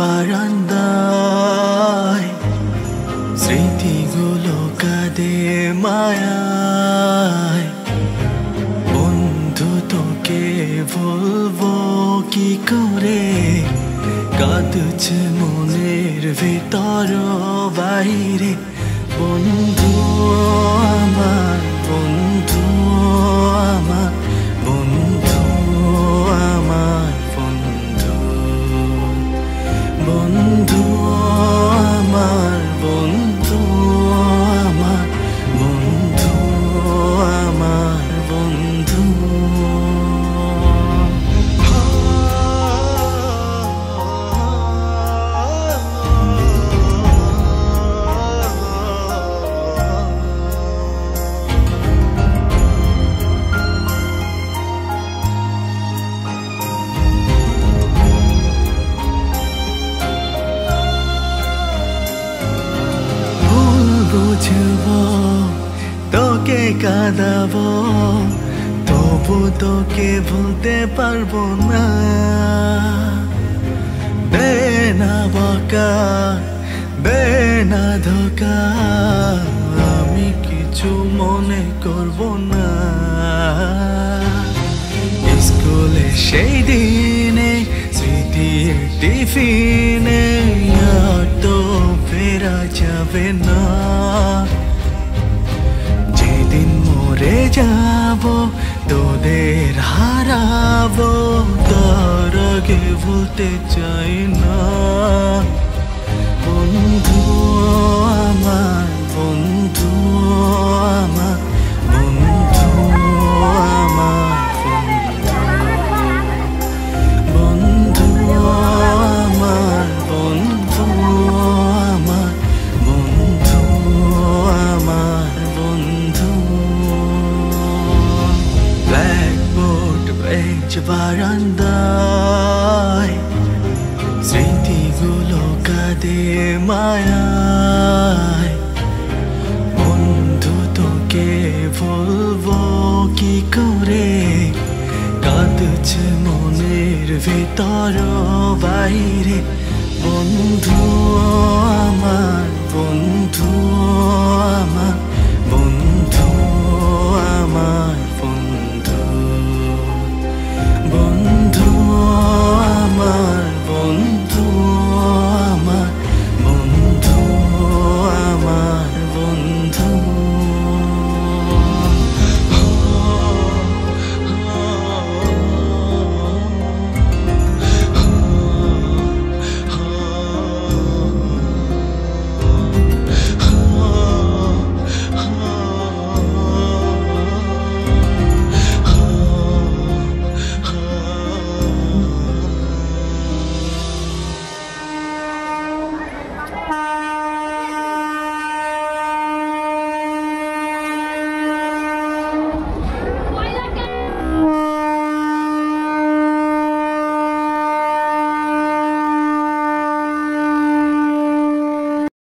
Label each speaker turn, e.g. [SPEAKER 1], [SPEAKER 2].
[SPEAKER 1] বারান্দায় স্মৃতিগুলো কাঁদে মায়ায়। বন্ধু তোকে বলবো কি করে, কাঁদছে মনের ভিতর বাইরে। বন্ধু আমার, বন্ধু আমার, বন্ধু আমার, বন্ধু বন্ধু আমার, বন্ধু আমার, বন্ধু আমার, বন্ধু। বুঝবো তোকে কাঁদাবো, তবু তোকে ভুলতে পারবো না। দে না বকা, দে না ধোকা, আমি কিছু মনে করবো না। স্কুলে সেই দিনে স্মৃতির টিফিনে আর তো ফেরা যাবে না। যেদিন মরে যাব তোদের হারাবো, তার আগে ভুলতে চাই না। বন্ধু আমার, বন্ধু আমার, বন্ধু আমার, বন্ধু আমার, বন্ধু আমার, বন্ধু আমার, বন্ধু। ব্ল্যাকবোর্ড বেঞ্চ বারান্দায় স্মৃতিগুলো কাঁদে মায়ায়। বন্ধু তোকে বলবো কি করে, কাঁদছে মনের ভিতর